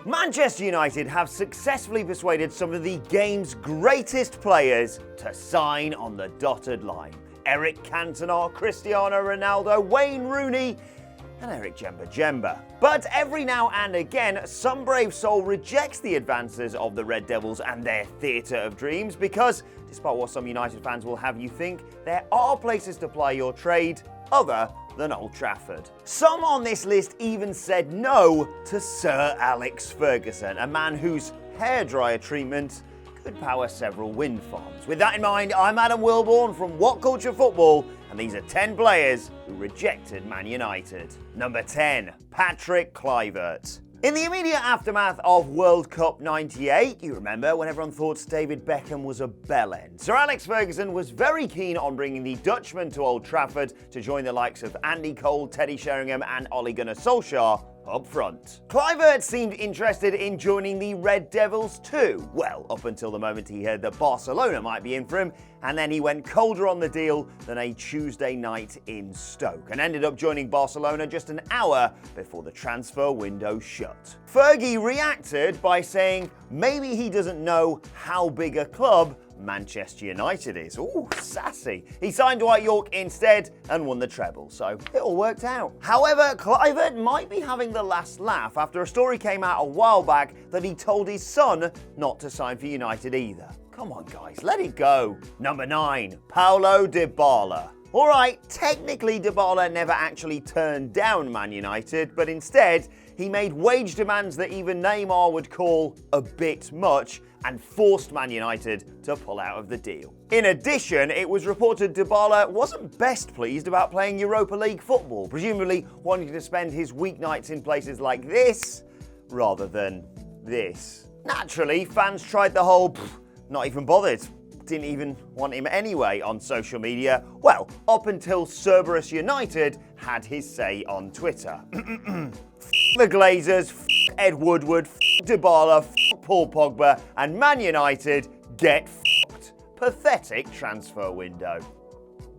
Manchester United have successfully persuaded some of the game's greatest players to sign on the dotted line. Eric Cantona, Cristiano Ronaldo, Wayne Rooney, and Eric Jemba. But every now and again, some brave soul rejects the advances of the Red Devils and their theatre of dreams because, despite what some United fans will have you think, there are places to ply your trade other than Old Trafford. Some on this list even said no to Sir Alex Ferguson, a man whose hairdryer treatment could power several wind farms. With that in mind, I'm Adam Wilborn from What Culture Football, and these are 10 players who rejected Man United. Number 10, Patrick Kluivert. In the immediate aftermath of World Cup '98, you remember when everyone thought David Beckham was a bellend, Sir Alex Ferguson was very keen on bringing the Dutchman to Old Trafford to join the likes of Andy Cole, Teddy Sheringham and Ole Gunnar Solskjaer up front. Kluivert seemed interested in joining the Red Devils too. Well, up until the moment he heard that Barcelona might be in for him, and then he went colder on the deal than a Tuesday night in Stoke, and ended up joining Barcelona just an hour before the transfer window shut. Fergie reacted by saying maybe he doesn't know how big a club Manchester United is. Ooh, sassy. He signed Dwight York instead and won the treble, so it all worked out. However, Kluivert might be having the last laugh after a story came out a while back that he told his son not to sign for United either. Come on guys, let it go. Number 9, Paulo Dibala. Alright, technically Dybala never actually turned down Man United, but instead he made wage demands that even Neymar would call a bit much and forced Man United to pull out of the deal. In addition, it was reported Dybala wasn't best pleased about playing Europa League football, presumably wanting to spend his weeknights in places like this rather than this. Naturally, fans tried the whole not even bothered, didn't even want him anyway on social media, well, up until Cerberus United had his say on Twitter. The Glazers, Ed Woodward, Dybala, Paul Pogba, and Man United get f***ed. Pathetic transfer window.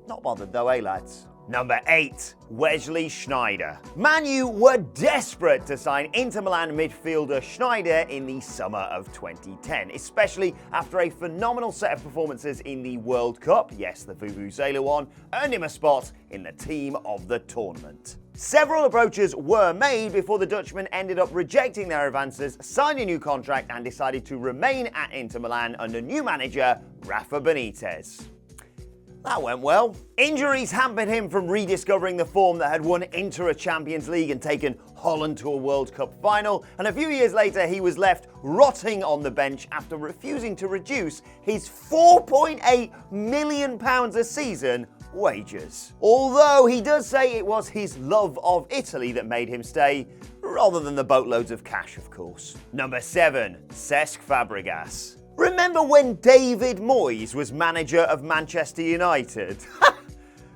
Not bothered though, eh lads? Number 8, Wesley Sneijder. Man U were desperate to sign Inter Milan midfielder Sneijder in the summer of 2010, especially after a phenomenal set of performances in the World Cup, yes, the Vuvuzela one, earned him a spot in the team of the tournament. Several approaches were made before the Dutchman ended up rejecting their advances, signed a new contract and decided to remain at Inter Milan under new manager Rafa Benitez. That went well. Injuries hampered him from rediscovering the form that had won Inter a Champions League and taken Holland to a World Cup final, and a few years later he was left rotting on the bench after refusing to reduce his £4.8 million a season wages. Although he does say it was his love of Italy that made him stay, rather than the boatloads of cash, of course. Number 7, Cesc Fabregas. Remember when David Moyes was manager of Manchester United?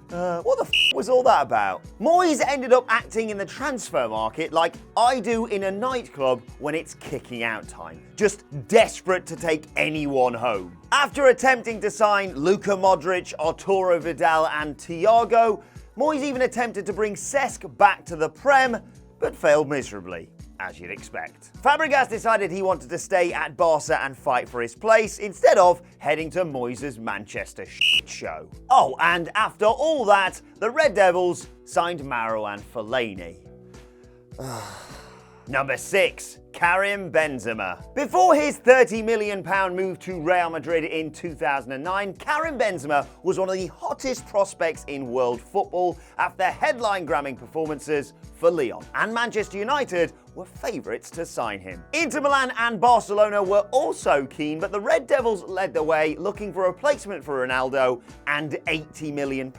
What the f*** was all that about? Moyes ended up acting in the transfer market like I do in a nightclub when it's kicking out time, just desperate to take anyone home. After attempting to sign Luka Modric, Arturo Vidal and Thiago, Moyes even attempted to bring Cesc back to the Prem, but failed miserably, as you'd expect. Fabregas decided he wanted to stay at Barca and fight for his place, instead of heading to Moyes' Manchester show. Oh, and after all that, the Red Devils signed Marouane Fellaini. Number 6, Karim Benzema. Before his £30 million move to Real Madrid in 2009, Karim Benzema was one of the hottest prospects in world football after headline-grabbing performances for Lyon, and Manchester United were favourites to sign him. Inter Milan and Barcelona were also keen, but the Red Devils led the way, looking for a replacement for Ronaldo and £80 million,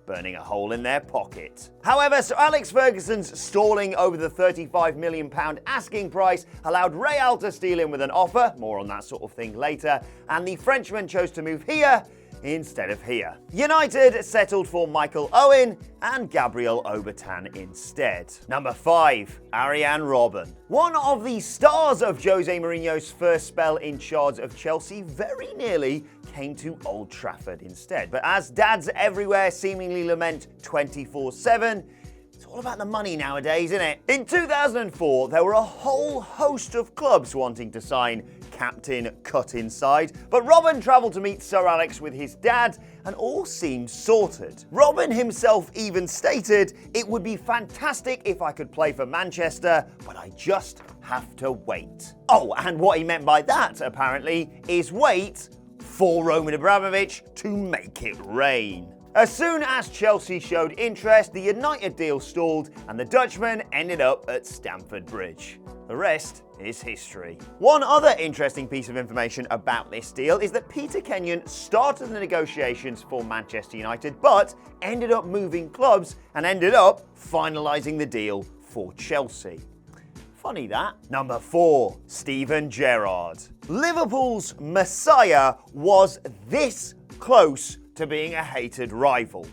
burning a hole in their pocket. However, Sir Alex Ferguson's stalling over the £35 million asking price allowed Real to steal him with an offer, more on that sort of thing later, and the Frenchman chose to move here instead of here. United settled for Michael Owen and Gabriel Obertan instead. Number 5, Arjen Robben. One of the stars of Jose Mourinho's first spell in charge of Chelsea very nearly came to Old Trafford instead. But as dads everywhere seemingly lament 24/7, it's all about the money nowadays, isn't it? In 2004, there were a whole host of clubs wanting to sign Captain Cut Inside, but Robben travelled to meet Sir Alex with his dad, and all seemed sorted. Robben himself even stated, "It would be fantastic if I could play for Manchester, but I just have to wait." Oh, and what he meant by that, apparently, is wait for Roman Abramovich to make it rain. As soon as Chelsea showed interest, the United deal stalled and the Dutchman ended up at Stamford Bridge. The rest is history. One other interesting piece of information about this deal is that Peter Kenyon started the negotiations for Manchester United, but ended up moving clubs and ended up finalising the deal for Chelsea. Funny that. Number 4, Steven Gerrard. Liverpool's Messiah was this close to being a hated rival.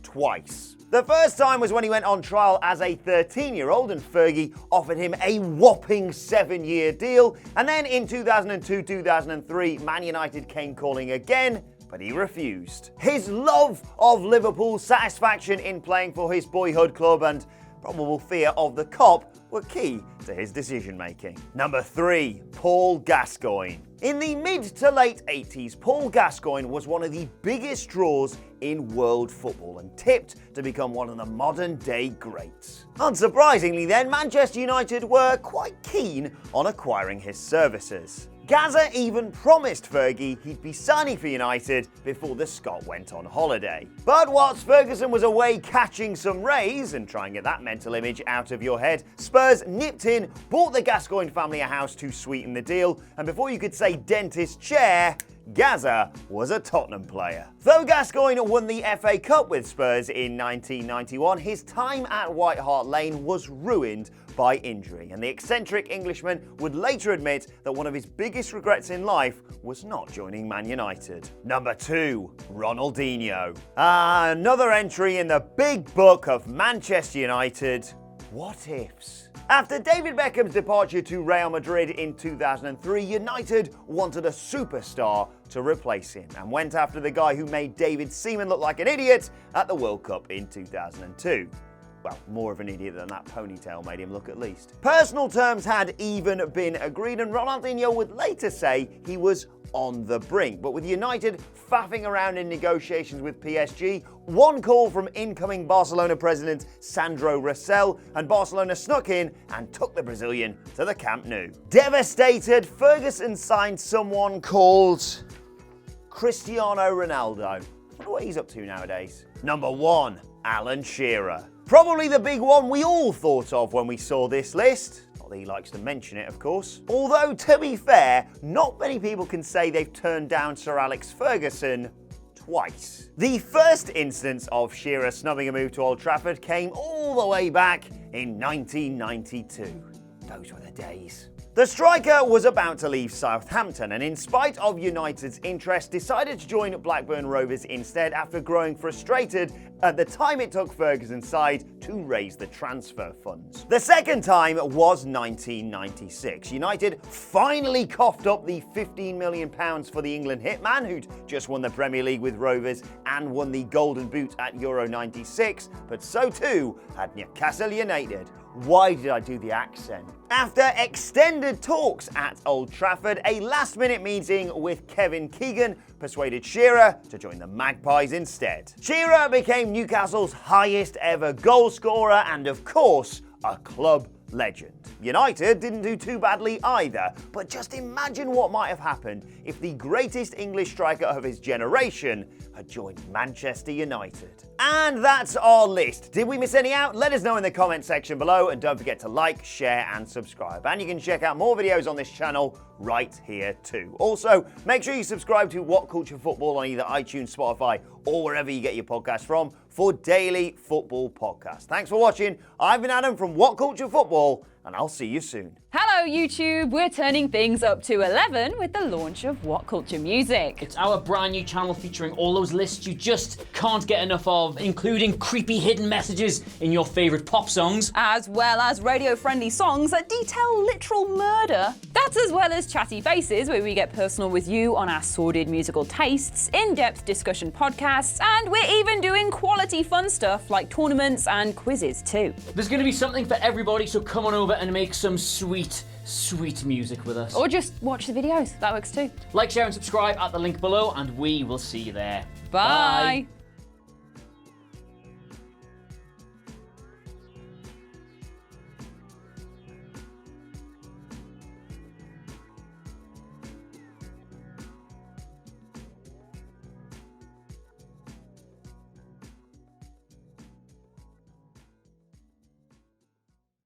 Twice. The first time was when he went on trial as a 13-year-old and Fergie offered him a whopping 7-year deal. And then in 2002-2003, Man United came calling again, but he refused. His love of Liverpool's satisfaction in playing for his boyhood club and probable fear of the cop were key to his decision-making. Number 3, Paul Gascoigne. In the mid to late 80s, Paul Gascoigne was one of the biggest draws in world football and tipped to become one of the modern-day greats. Unsurprisingly then, Manchester United were quite keen on acquiring his services. Gazza even promised Fergie he'd be signing for United before the Scot went on holiday. But whilst Ferguson was away catching some rays, and try and get that mental image out of your head, Spurs nipped in, bought the Gascoigne family a house to sweeten the deal, and before you could say dentist chair, Gazza was a Tottenham player. Though Gascoigne won the FA Cup with Spurs in 1991, his time at White Hart Lane was ruined by injury, and the eccentric Englishman would later admit that one of his biggest regrets in life was not joining Man United. Number 2, Ronaldinho. Another entry in the big book of Manchester United what ifs. After David Beckham's departure to Real Madrid in 2003, United wanted a superstar to replace him and went after the guy who made David Seaman look like an idiot at the World Cup in 2002. Well, more of an idiot than that ponytail made him look at least. Personal terms had even been agreed, and Ronaldinho would later say he was on the brink. But with United faffing around in negotiations with PSG, one call from incoming Barcelona president Sandro Rosell, and Barcelona snuck in and took the Brazilian to the Camp Nou. Devastated, Ferguson signed someone called Cristiano Ronaldo. I wonder what he's up to nowadays. Number 1, Alan Shearer. Probably the big one we all thought of when we saw this list. Not that he likes to mention it, of course. Although, to be fair, not many people can say they've turned down Sir Alex Ferguson twice. The first instance of Shearer snubbing a move to Old Trafford came all the way back in 1992. Those were the days. The striker was about to leave Southampton and, in spite of United's interest, decided to join Blackburn Rovers instead after growing frustrated at the time it took Ferguson's side to raise the transfer funds. The second time was 1996. United finally coughed up the £15 million for the England hitman, who'd just won the Premier League with Rovers and won the Golden Boot at Euro 96, but so too had Newcastle United. Why did I do the accent? After extended talks at Old Trafford, a last-minute meeting with Kevin Keegan persuaded Shearer to join the Magpies instead. Shearer became Newcastle's highest ever goal scorer and, of course, a club legend. United didn't do too badly either, but just imagine what might have happened if the greatest English striker of his generation had joined Manchester United. And that's our list. Did we miss any out? Let us know in the comment section below, and don't forget to like, share and subscribe. And you can check out more videos on this channel right here too. Also, make sure you subscribe to What Culture Football on either iTunes, Spotify or wherever you get your podcasts from for daily football podcasts. Thanks for watching. I've been Adam from What Culture Football, and I'll see you soon. Hello YouTube, we're turning things up to 11 with the launch of What Culture Music. It's our brand new channel featuring all those lists you just can't get enough of, including creepy hidden messages in your favourite pop songs. As well as radio-friendly songs that detail literal murder. That's as well as Chatty Faces, where we get personal with you on our sordid musical tastes, in-depth discussion podcasts, and we're even doing quality fun stuff like tournaments and quizzes too. There's going to be something for everybody, so come on over and make some sweet music with us. Or just watch the videos, that works too. Like, share and subscribe at the link below, and we will see you there. Bye.